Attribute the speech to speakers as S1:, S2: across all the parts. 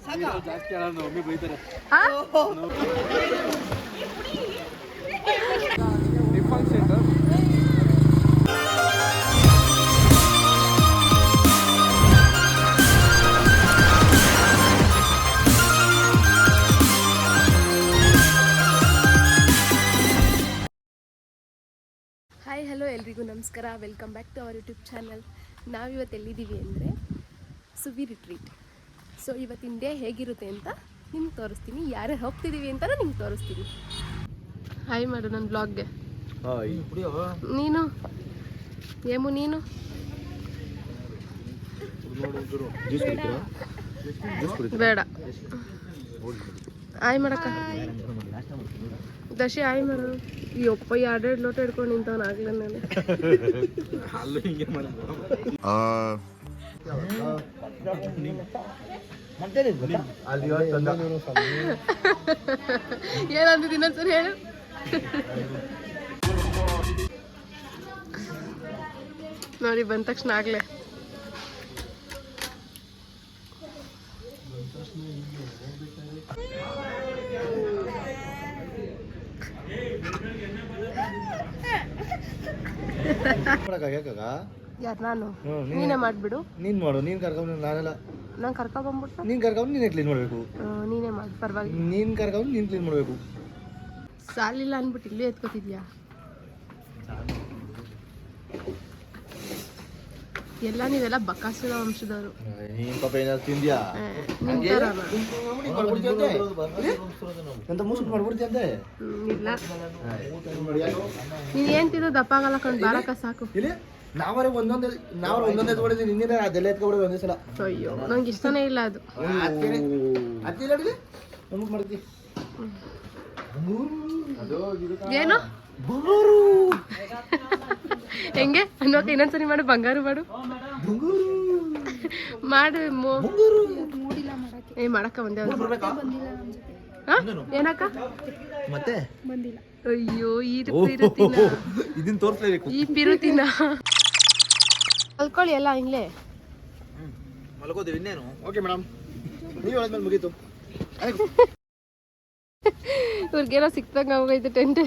S1: ಜಾಸ್ತಿ ಒಮ್ಮೆ ಬೈತಾರೆ. ಟಿಫನ್ ಸೆಂಟರ್
S2: ಹಾಯ್ ಹಲೋ ಎಲ್ರಿಗೂ ನಮಸ್ಕಾರ. Welcome back to our YouTube channel. ನಾವಿವತ್ತು ಎಲ್ಲಿದ್ದೀವಿ ಅಂದರೆ ಸುವಿ ರಿಟ್ರೀಟ್. ಸೊ ಇವತ್ತಿನ ಡೇ ಹೇಗಿರುತ್ತೆ ಅಂತ ನಿಮ್ಗೆ ತೋರಿಸ್ತೀನಿ. ಯಾರ್ಯಾರು ಹೋಗ್ತಿದ್ದೀವಿ ಅಂತ ನಿಮ್ಗೆ ತೋರಿಸ್ತೀನಿ. ಹಾಯ್ ಮಾಡು ನನ್ನ ಬ್ಲಾಗ್ಗೆ. ನೀನು ಏಮು ನೀನು ಬೇಡ. ಆಯ್ ಮಾಡಕ್ಕ ದಶೆ ಆಯ್ ಮಾಡು. ಈ ಒಪ್ಪ 2 ಲೋಟ ಹಿಡ್ಕೊಂಡು ನಿಂತವನು ಆಗ್ಲ ನಾನು. ಏನಂದಿದ್ದು ಇನ್ನೊಂದ್ಸರಿ ಹೇಳು. ನೋಡಿ ಬಂದ ತಕ್ಷಣ ಆಗ್ಲೇ ಯಾರು ನಾನು? ನೀನೇ ಮಾಡ್ಬಿಡು.
S1: ನೀನ್ ಮಾಡು. ನೀನ್ ಕರ್ಕೊಂಡು ನಾನೆಲ್ಲ
S2: ನಾನು ಕರ್ಕೊಂಡ್ಬಂದ್ಬಿಟ್ಟು
S1: ನೀನ್ ಕರ್ಕೊಂಡು ನೀನೇ ಕ್ಲೀನ್ ಮಾಡ್ಬೇಕು.
S2: ನೀನೇ ಮಾಡಿ ಪರವಾಗಿಲ್ಲ.
S1: ನೀನ್ ಕರ್ಕೊಂಡು ನೀನ್ ಕ್ಲೀನ್ ಮಾಡ್ಬೇಕು.
S2: ಸಾಲಿಲ್ಲ ಅನ್ಬಿಟ್ಟು ಇಲ್ಲೇ ಎತ್ಕೋತಿದ್ಯಾ? ಎಲ್ಲ ನೀವೆಲ್ಲ ಬಕಾಸುರ ವಂಶದವರು.
S1: ನೀನ್ ಪಾಪ ಏನಾದ್ರು ತಿಂದ್ಯಾ?
S2: ಇಲ್ಲ ನೀನ್ ಏನ್ ತಿಂದು ದಪ್ಪ ಆಗಲ್ಲ ಕಂಡು ಬಾರಕ ಸಾಕು.
S1: ನಾವೇ ಒಂದೊಂದೇ ತಗೊಂಡಿದ್ದೀನಿ. ನಿನ್ನೆ ಅದೆಲ್ಲ ಎತ್ಕೊಬಿಡೋದು ಒಂದೇ ಸಲ.
S2: ಅಯ್ಯೋ ನಂಗೆ ಇಷ್ಟನೇ ಇಲ್ಲ ಅದು. ಏನು ಹೆಂಗೆ ಅನ್ನೋಕೆ ಇನ್ನೊಂದ್ಸರಿ ಮಾಡು. ಬಂಗಾರು ಮಾಡು ಮಾಡು. ಏ ಮಾಡಕ್ಕ ಬಂದೆ ಏನಕ್ಕ
S1: ಮತ್ತೆ
S2: ಅಯ್ಯೋ ಇದನ್ನ ತೋರಿಸ್ಲೇಬೇಕು. ಈ ಬಿರುತಿನ ಮಲ್ಕೊಳ್ಳಿ ಎಲ್ಲ ಹಿಂಗ್ಲೇ
S1: ಮಲ್ಕೋತೀವಿ ಇನ್ನೇನು. ಓಕೆ ಮೇಡಮ್, ನೀವು ಹೇಳಿದ್ಮೇಲೆ ಮುಗೀತು.
S2: ಇವ್ರಿಗೇನೋ ಸಿಕ್ತಂಗ ಹೋಗೈತೆ ಟೆಂಟ್.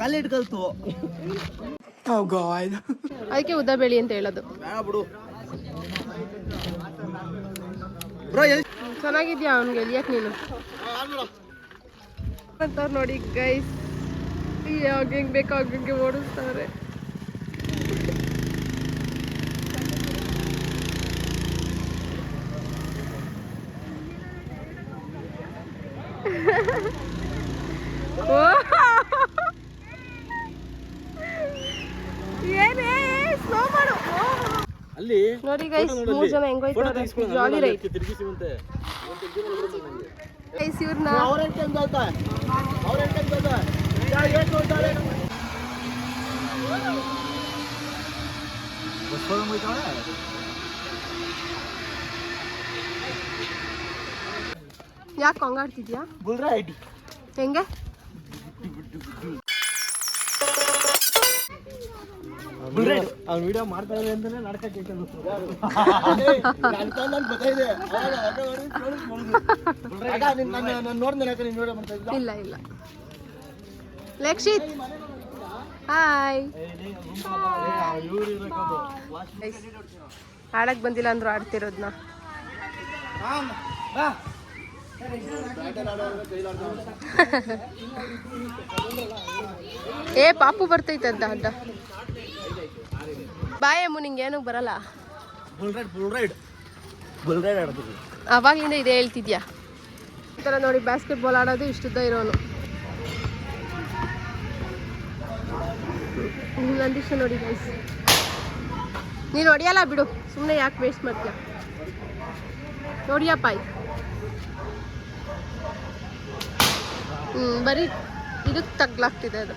S1: ಕಾಲೇಟ್ ಕಲ್ತು
S2: ಅದಕ್ಕೆ ಉದ್ದ ಬೇಳಿ ಅಂತ ಹೇಳೋದು. ಚೆನ್ನಾಗಿದ್ಯಾ ಅವನ್ಗೆ ಎಲ್ಲಿಯಕ್ ನೀನು ಅಂತ ನೋಡಿ ಗೈಸ್. ಹೆಂಗ್ ಬೇಕೋ ಹಂಗೆ ಓಡಿಸ್ತಾರೆ.
S1: ಅಲ್ಲಿ
S2: ನೋಡಿ ಗೈಸ್ 3 ಜನ ಹೆಂಗೋಯ್ತಾರೆ. ಜಾಲಿ ರೈಟ್ ಗೈಸ್. ಇವ್ರನ್ನ ಯಾಕೆ ಹಂಗಾಡ್ತಿದ್ಯಾ? ಹೆಂಗೆ
S1: ಅವ್ನು ವಿಡಿಯೋ ಮಾಡ್ತಾ ಇದ್ದಾರೆ ಅಂತಾನೆ ನಾಟಕ
S2: ಇಲ್ಲ ಇಲ್ಲ. ಲಕ್ಷಿತ್ ಹಾಯ್. ಆಡಕ್ ಬಂದಿಲ್ಲ ಅಂದ್ರು ಆಡ್ತಿರೋದ್ನ. ಏ ಪಾಪು ಬರ್ತೈತೆ ಅಂತ ಅಡ್ಡ. ಬಾಯಮ್ಮು ನಿಂಗೆ ಏನೂ ಬರಲ್ಲ. ಅವಾಗ್ಲಿಂದ ಇದೇ ಹೇಳ್ತಿದ್ಯಾ. ಈ ಥರ ನೋಡಿ ಬ್ಯಾಸ್ಕೆಟ್ ಬಾಲ್ ಆಡೋದು ಇಷ್ಟುದ್ದ ಇರೋನು ನಂದೀಶ ನೋಡಿ ಗೈಸ್. ನೀನು ಹೊಡಿಯಲ್ಲ ಬಿಡು, ಸುಮ್ಮನೆ ಯಾಕೆ ವೇಸ್ಟ್ ಮಾಡ್ತೀಯ. ನೋಡಿಯಪ್ಪ ಬರೀ ಇದಕ್ಕೆ ತಗ್ಲಾಗ್ತಿದೆ ಅದು.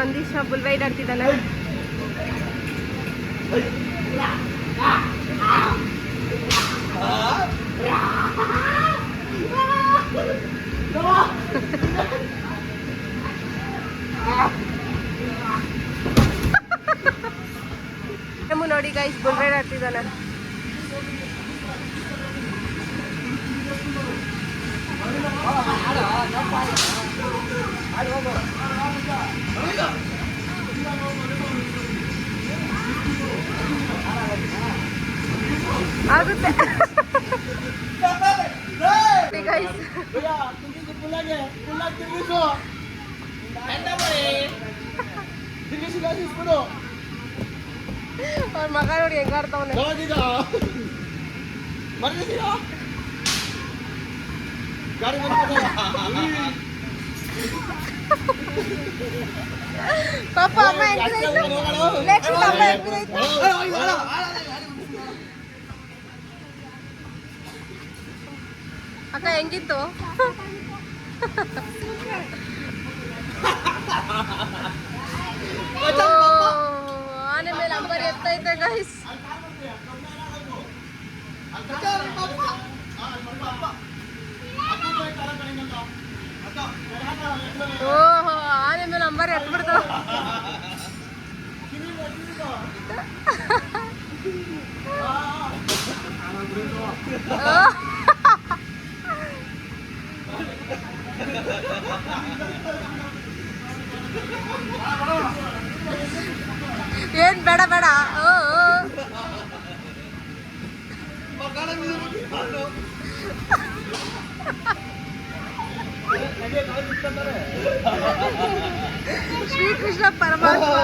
S2: ನಂದೀಶ ಬುಲ್ ರೈಡ್ ಆಡ್ತಿದ್ದಾನೆ. ನೋಡಿ ಗೈಸ್ ಬುಲ್ ರೈಡ್ ಆಡ್ತಿದ್ದಾನೆ. ಆಗುತ್ತೆ ಅವ್ರ ಮಗ ನೋಡಿ ಹೆಂಗ ಆಡ್ತಾವನೆ. ಪಾಪ ಅಮ್ಮ ಅಕ್ಕ ಹೆಂಗಿತ್ತು? ಆನೆ ಮೇಲೆ ಅಂಬರಿ ಎತ್ತೈತೆ ಗೈಸ್. ಓಹೋ ಆನೆ ಮೇಲೆ ಅಂಬರಿ ಎತ್ಬಿಡ್ತಾವ. ಏನ್ ಬೇಡ ಬೇಡ. ಶ್ರೀಕೃಷ್ಣ ಪರಮಾತ್ಮ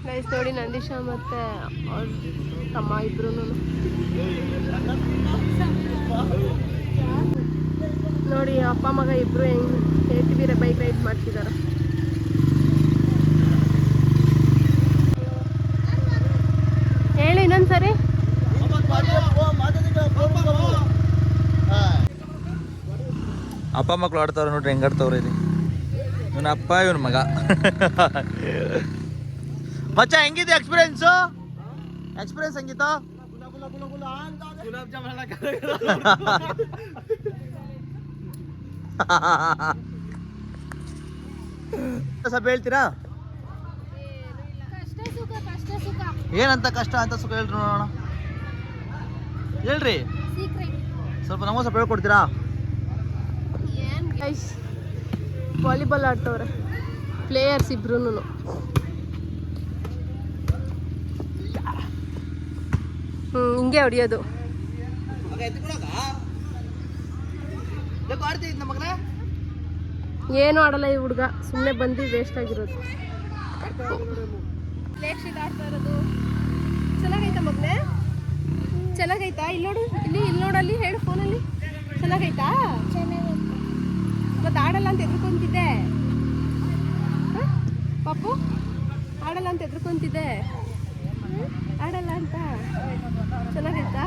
S2: ಗೈಸ್ ನೋಡಿ ನಂದೀಶ ಮತ್ತೆ ಅವ್ರ ತಮ್ಮ ಇಬ್ರು ನೋಡಿ ಅಪ್ಪ ಮಗ ಇಬ್ರು ಹೆಂಗ್ ಬೇರೆ ಬೈಕ್ ರೈಡ್ ಮಾಡ್ತಿದ್ದಾರೆ. ಹೇಳಿ ಇನ್ನೊಂದ್ಸರಿ.
S1: ಅಪ್ಪ ಮಕ್ಳು ಆಡ್ತಾವ್ರೆ ನೋಡ್ರಿ ಹೆಂಗ್ ಆಡ್ತಾವ್ರೆ. ಇಲ್ಲಿ ಇವನ ಅಪ್ಪ ಇವನ್ ಮಗ. ಮಚ್ಚ ಹೆಂಗಿದೆ ಎಕ್ಸ್ಪೀರಿಯನ್ಸ್ ಹೆಂಗಿತ್ತು? ಸ್ವಲ್ಪ ಹೇಳ್ತೀರಾ? ಏನಂತ ಕಷ್ಟ ಅಂತ ಸುಖ ಹೇಳ್ರಿ ನೋಡೋಣ. ಹೇಳ್ರಿ ಸ್ವಲ್ಪ ನಮಗೂ ಸ್ವಲ್ಪ ಹೇಳ್ಕೊಡ್ತೀರಾ?
S2: ವಾಲಿಬಾಲ್ ಆಡ್ತವ್ರೆ ಪ್ಲೇಯರ್ಸ್ ಇಬ್ರು. ಹಿಂಗೆ ಹೊಡಿಯೋದು. ಏನು ಆಡಲ್ಲ ಈ ಹುಡುಗ, ಸುಮ್ಮನೆ ಬಂದು ವೇಸ್ಟ್ ಆಗಿರೋದು. ಆಡ್ತಾ ಇರೋದು ಚೆನ್ನಾಗೈತಾ ಮಗನೇ? ಚೆನ್ನಾಗೈತಾ? ಇಲ್ಲಿ ನೋಡು, ಇಲ್ಲಿ ನೋಡಲ್ಲಿ ಹೇಳು ಫೋನಲ್ಲಿ. ಚೆನ್ನಾಗೈತಾ? ಮತ್ತೆ ಆಡಲ್ಲ ಅಂತ ಎದ್ರುಕೊಂತಿದ್ದೆ ಪಾಪು, ಆಡಲ್ಲ ಅಂತ ಎದ್ರುಕೊಂತಿದ್ದೆ. ಆಡಲ್ಲ ಅಂತ. ಚೆನ್ನಾಗೈತಾ?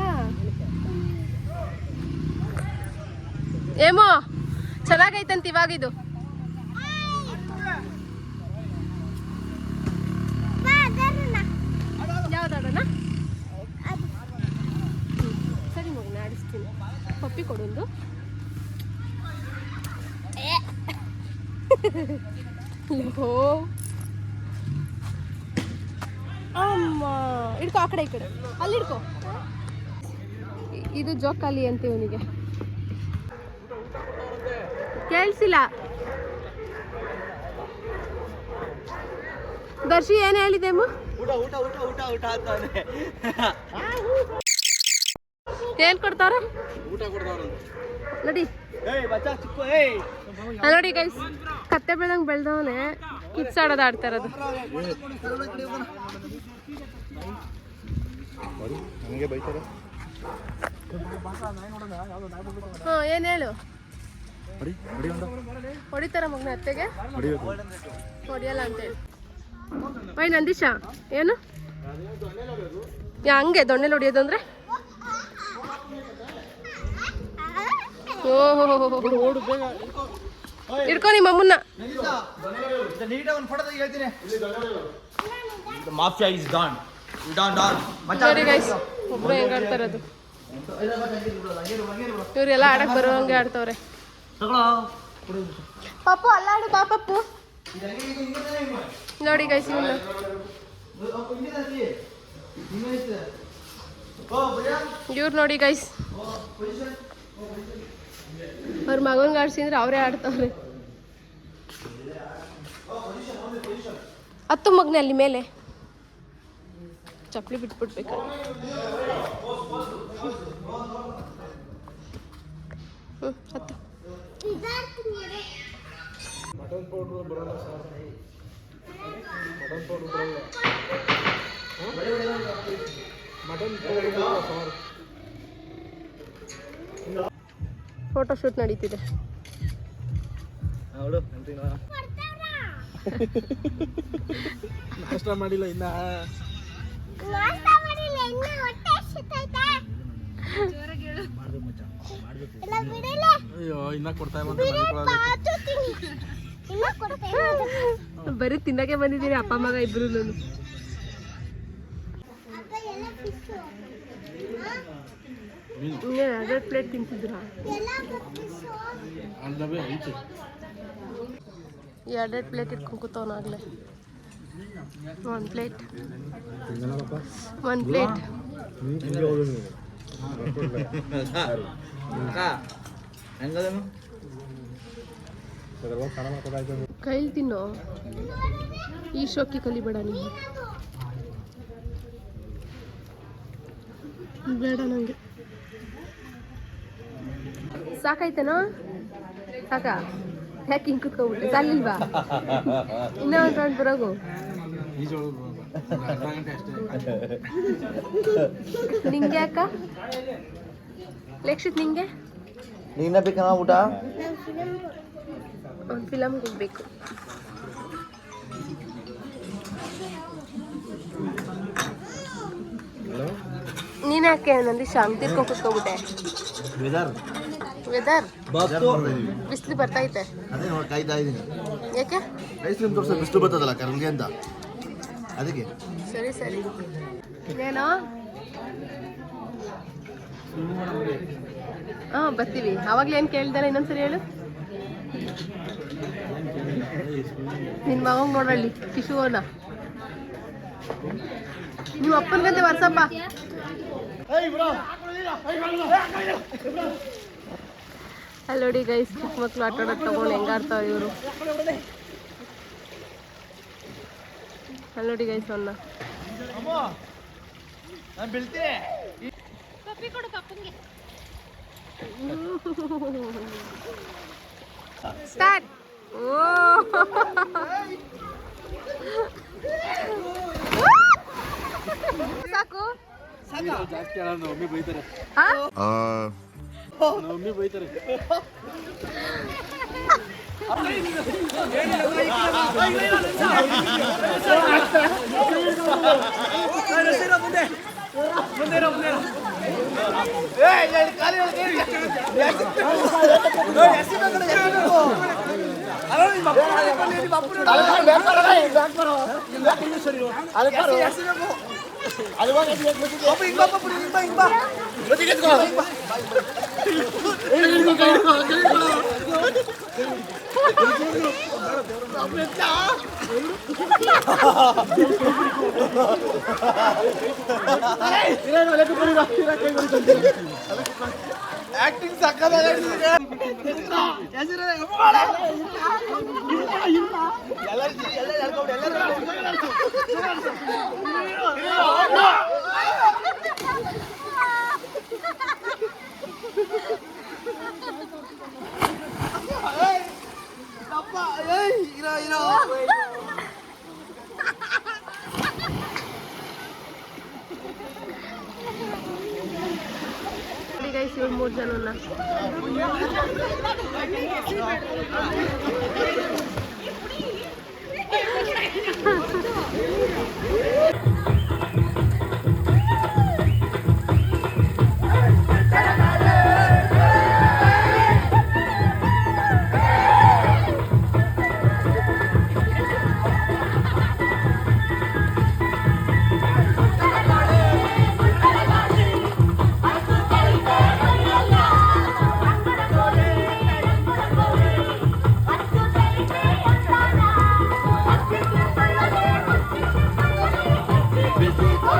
S2: ಏಮೋ ಚೆನ್ನಾಗೈತಂತ ಇವಾಗಿದು. ಯಾವ್ದಾಡೋಣ? ಸರಿ ಮಗನ ಆಡಿಸ್ತೀನಿ. ಪಪ್ಪಿ ಕೊಡೊಂದು. ಅಮ್ಮ ಇಡ್ಕೊ, ಆ ಕಡೆ ಈ ಕಡೆ ಅಲ್ಲಿ ಇಡ್ಕೊ. ಇದು ಜೋಕಾಲಿ ಅಂತ ಇವನಿಗೆ ಕೇಳಿಸಿಲ್ಲ. ದರ್ಶಿ ಏನು ಹೇಳಿದೆ ಅಮ್ಮ? ಏನ್ ಕೊಡ್ತಾರ? ನೋಡಿ ನೋಡಿ ಗೈಸ್, ಕತ್ತೆ ಬೆಳಂಗ್ ಬೆಳ್ದವನೆ ಕಿಡ್ಸ್ ಆಡೋದು ಆಡ್ತಾ ಇರೋದು. ಏನ್ ಹೇಳು? ಹೊಡಿತಾರ ಮಗನ ಅತ್ತೆಗೆ? ಹೊಡಿಯಲ್ಲ ಅಂತೇಳಿ. ಬೈ ನಂದೀಶ ಏನು ಹಂಗೆ ದೊಣ್ಣೆಲಿ ಹೊಡಿಯೋದು ಅಂದ್ರೆ? ಓಹೋ ಹಿಡ್ಕೊ ನಿಮ್ಮ ಅಮ್ಮನ್ನ.
S1: ನೀಟಾಗಿ ಒಂದು ಫೋಟೋ ತೆಗಿ ಹೇಳ್ತೀನಿ. Mafia is Don Don.
S2: ನೋಡಿ ಗೈಸ್, ಒಬ್ರು ಹೆಂಗ್ ಆಡ್ತಾರೆ ಅದು. ಇವ್ರೆಲ್ಲ ಆಡಕ್ ಬರುವಂಗೆ ಆಡ್ತವ್ರೆ. ಪಪ್ಪು ಅಲ್ಲಾಡು ಬಾ ಪಪ್ಪು. ನೋಡಿ ಗೈಸ್ ಇವನ್ನ. ಇವ್ರು ನೋಡಿ ಗೈಸ್, ಅವ್ರ ಮಗನ್ಗೆ ಆಡ್ಸಿದ್ರೆ ಅವರೇ ಆಡ್ತವ್ರೆ. ಹತ್ತು ಮಗನೇ ಅಲ್ಲಿ ಮೇಲೆ ಚಪ್ಪಲಿ ಬಿಟ್ಬಿಡ್ಬೇಕು. ಹತ್ತು.
S3: ಮಟನ್ ಪೌಡ್ರು ಬರೋಲ್ಲ ಸರ್. ಮಟನ್ ಪೌಡ್ರು ಬರೋಲ್ಲ. ಮಟನ್ ಪೌಡ್ರು ಬರೋಲ್ಲ ಸರ್.
S2: ಫೋಟೋ ಶೂಟ್ ನಡೀತಿದೆ.
S3: ನಾಷ್ಟ ಮಾಡಿಲ್ಲ ಇನ್ನ. ಅಯ್ಯೋ ಇನ್ನ ಕೊಡ್ತಾ ಇಲ್ಲ.
S2: ಬರೀ ತಿನ್ನಕ್ಕೆ ಬಂದಿದ್ದೀರಿ ಅಪ್ಪ ಮಗ ಇಬ್ರು. ಅದೇ ಪ್ಲೇಟ್ ತಿಂತಿದ್ರ? ಎರಡೆರಡು ಪ್ಲೇಟ್ ಇಟ್ಕೊಂಡು ಕೂತವನಾಗ್ಲೆ. ಒಂದು ಪ್ಲೇಟ್ ಕೈಲಿ ತಿನ್ನೋ. ಈ ಶೋಕಿ ಕಲಿಬೇಡ ನೀವು. ಬೇಡ ನಂಗೆ. ಸಾಕಾಯ್ತೇನೋ? ಸಾಕಾ? ಯಾಕೆ ಹಿಂಗೆ ಕುತ್ಕೊಬಿಟ್ಟೆ? ಸಾಲಿಲ್ವಾ? ಇನ್ನೂ ಒಂದು ರೌಂಡ್ ಬರೋಗು. ನಿಂಗೆ ಅಕ್ಕ ಲೆಕ್ಷಿತ್ ನಿಂಗೆ
S1: ನೀನ ಬೇಕನ ಊಟ?
S2: ಒಂದು ಫಿಲಮ್ಗೆ ಹೋಗ್ಬೇಕು. ನೀನು ಯಾಕೆ ನಂದಿ ಶಾಮ್ ತಿರ್ಕೊಂಡು ಕುತ್ಕೊಬಿಟ್ಟೆ? ವೆದರ್ ಬಿಸಿಲು ಬರ್ತೈತೆ.
S4: ಅದೇ ನೋಡಿ ಕಾಯ್ತಾ ಇದ್ದೀನಿ.
S2: ಯಾಕೆ?
S4: ಐಸ್ ಕ್ರೀಮ್ ತೋರಿಸ ಬಿಸಿಲು ಬರ್ತದಲ್ಲ ಕರ್ಗೆ ಅಂತ, ಅದಕ್ಕೆ.
S2: ಸರಿ ಸರಿ. ಇನ್ನೇನೋ? ಹಾಂ ಬರ್ತೀವಿ. ಆವಾಗಲೇ ಏನು ಕೇಳ್ದಲ್ಲ, ಇನ್ನೊಂದ್ಸರಿ ಹೇಳು. ನಿನ್ನ ಮಗಂಗೆ ನೋಡಲ್ಲಿ ಕಿಶುವನ. ನಿಮ್ಮ ಅಪ್ಪನಿಗಂತೆ ವರ್ಷಪ್ಪ. ಅಲ್ಲಿ ನೋಡಿ ಗೈಸ್, ಚಿಕ್ಕ ಮಕ್ಳು ಆಟ ಆಡೋದು ತಗೊಂಡು ಹೆಂಗಾಡ್ತಾವ ಇವರು. ಅಲ್ಲಿ ನೋಡಿ ಗೈಸ್ ಅವನ್ನ. ಸ್ಟಾರ್ಟ್. ಓ ಸಾಕು
S3: ಜಾಸ್ತಿ ಹೇಳೋಣ, ಒಮ್ಮೆ ಬೈತಾರೆ. ಒಮ್ಮೆ ಬೈತಾರೆ.
S4: ಆಕ್ಟಿಂಗ್ ಸಕ್ಕತ್ತಾಗಿದೆ.
S2: ಗೈಸ್ ಇವ್ರು 3 ಜನನ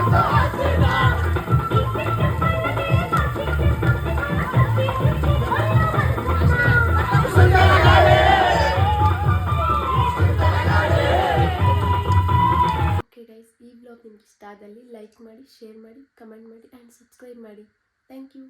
S2: ಓಕೆ ಗೈಸ್, ಈ ವ್ಲಾಗ್ ನಿಮ್ಗೆ ಇಷ್ಟ ಆದಲ್ಲಿ ಲೈಕ್ ಮಾಡಿ, ಶೇರ್ ಮಾಡಿ, ಕಮೆಂಟ್ ಮಾಡಿ ಆ್ಯಂಡ್ ಸಬ್ಸ್ಕ್ರೈಬ್ ಮಾಡಿ. Thank you.